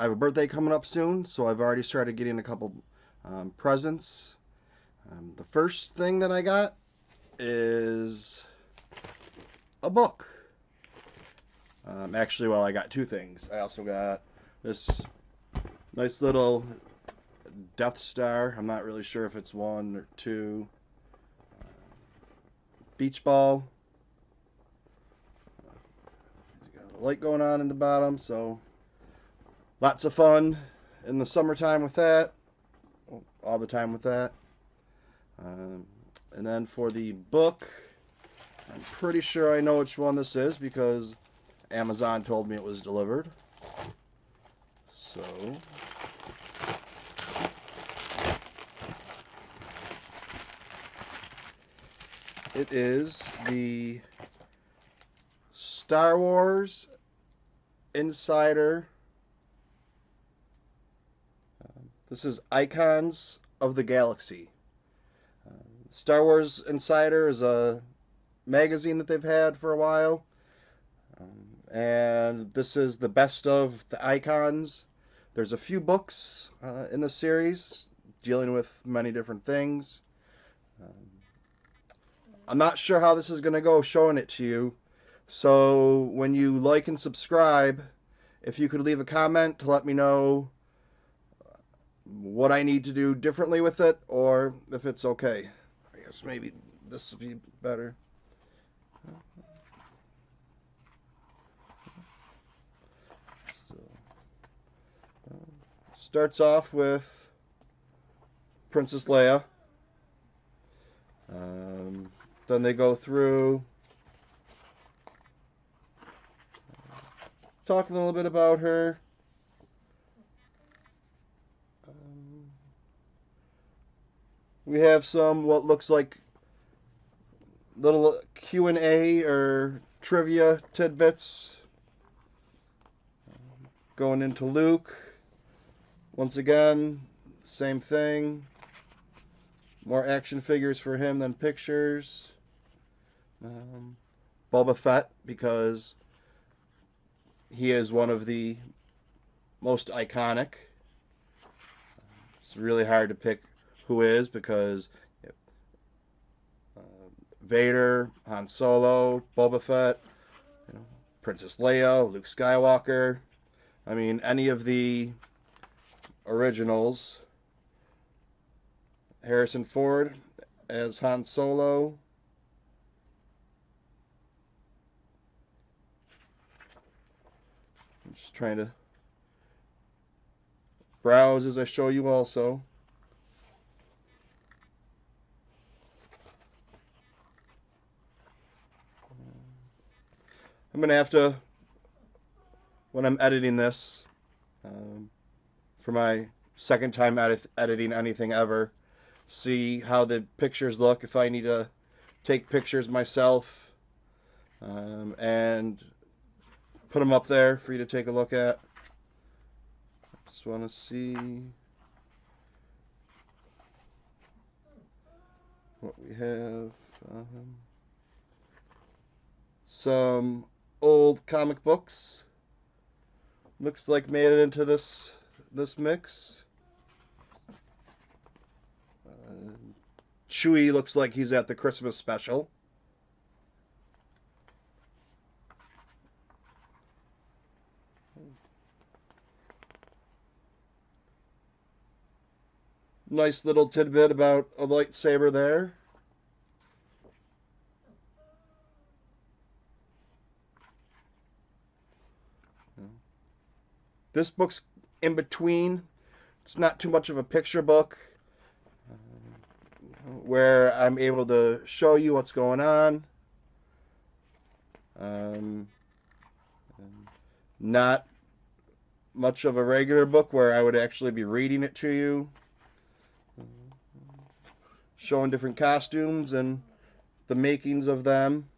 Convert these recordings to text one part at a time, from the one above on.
have a birthday coming up soon, so I've already started getting a couple presents. The first thing that I got is a book. Actually, well, I got two things. I also got this nice little Death Star. I'm not really sure if it's one or two. Beach ball. Got a light going on in the bottom, so lots of fun in the summertime with that. All the time with that. And then for the book, I'm pretty sure I know which one this is because Amazon told me it was delivered. So it is the Star Wars Insider. This is Icons of the Galaxy. Star Wars Insider is a magazine that they've had for a while. And this is the best of the icons. There's a few books in the series dealing with many different things. I'm not sure how this is going to go showing it to you. So when you like and subscribe, if you could leave a comment to let me know what I need to do differently with it or if it's okay. I guess maybe this would be better. Starts off with Princess Leia. Then they go through talking a little bit about her. We have some what looks like little Q&A or trivia tidbits. Going into Luke. Once again, same thing. More action figures for him than pictures. Boba Fett, because he is one of the most iconic. It's really hard to pick who is because Vader, Han Solo, Boba Fett, Princess Leia, Luke Skywalker. I mean, any of the originals. Harrison Ford as Han Solo. I'm just trying to browse as I show you also. I'm going to have to, when I'm editing this, for my second time editing anything ever, see how the pictures look, if I need to take pictures myself, and put them up there for you to take a look at. Just want to see what we have. Some old comic books. Looks like made it into this mix. Chewie looks like he's at the Christmas special. Nice little tidbit about a lightsaber there. This book's in between. It's not too much of a picture book where I'm able to show you what's going on. Not much of a regular book where I would actually be reading it to you. Showing different costumes and the makings of them.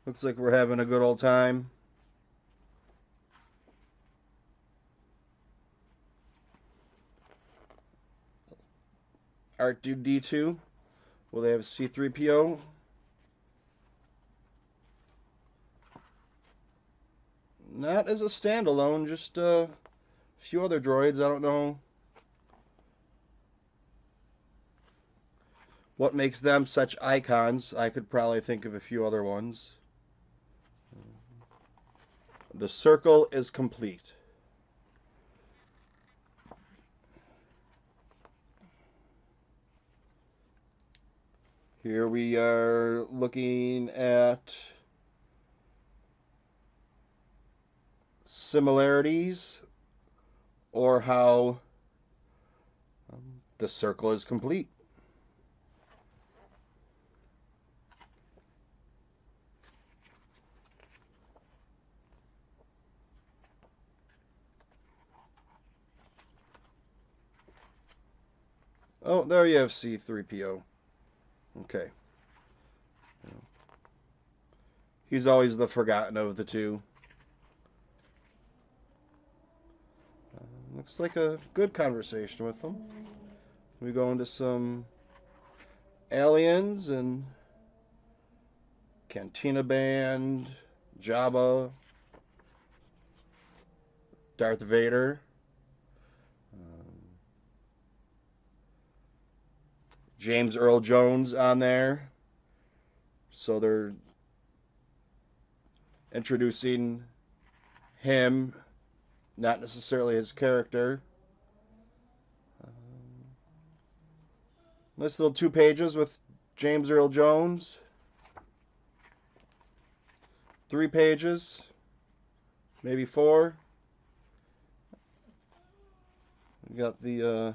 Looks like we're having a good old time. R2D2. Will they have C3PO? Not as a standalone, just a few other droids. I don't know what makes them such icons. I could probably think of a few other ones. The circle is complete. Here we are looking at similarities, or how the circle is complete. Oh, there you have C3PO. Okay. He's always the forgotten of the two. Looks like a good conversation with them. We go into some aliens and Cantina Band, Jabba, Darth Vader, James Earl Jones on there. So they're introducing him, not necessarily his character. Nice little 2 pages with James Earl Jones. 3 pages, maybe 4. We got the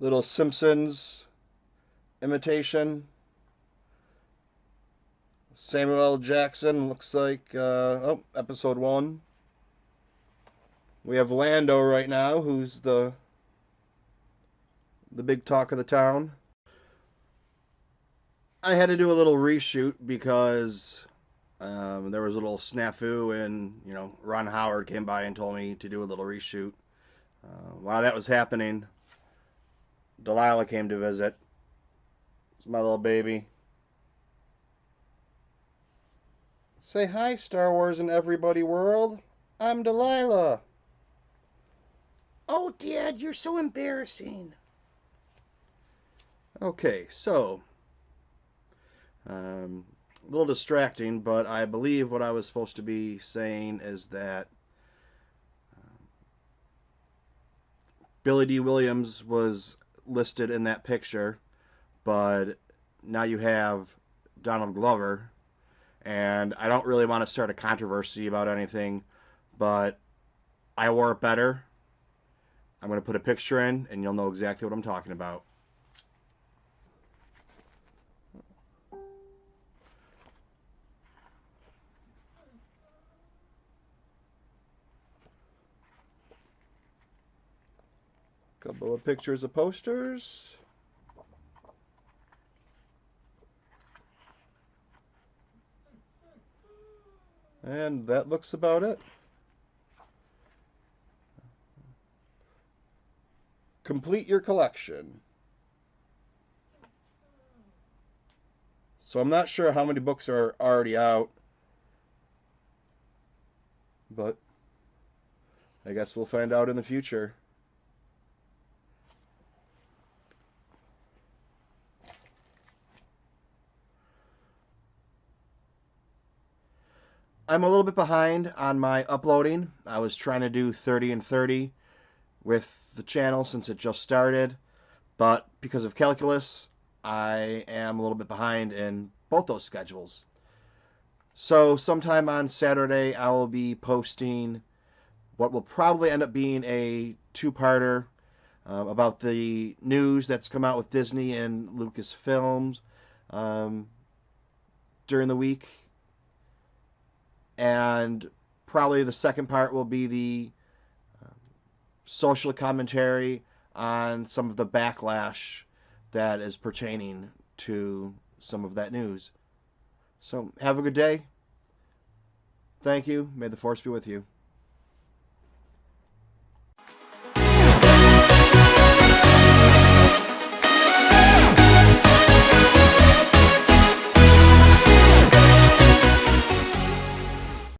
little Simpsons imitation. Samuel L. Jackson, looks like, episode 1. We have Lando right now, who's the big talk of the town. I had to do a little reshoot because there was a little snafu, and Ron Howard came by and told me to do a little reshoot. While that was happening, Delilah came to visit. It's my little baby. Say hi, Star Wars and everybody world. I'm Delilah. Oh, Dad, you're so embarrassing. Okay, so a little distracting, but I believe what I was supposed to be saying is that Billy D. Williams was listed in that picture, but now you have Donald Glover, and I don't really want to start a controversy about anything, but I wore it better. I'm going to put a picture in, and you'll know exactly what I'm talking about. Couple of pictures of posters. And that looks about it. Complete your collection. So I'm not sure how many books are already out, but I guess we'll find out in the future. I'm a little bit behind on my uploading. I was trying to do 30 and 30 with the channel since it just started, but because of calculus, I am a little bit behind in both those schedules. So sometime on Saturday, I will be posting what will probably end up being a 2-parter about the news that's come out with Disney and Lucasfilms during the week. And probably the second part will be the social commentary on some of the backlash that is pertaining to some of that news. So have a good day. Thank you. May the Force be with you.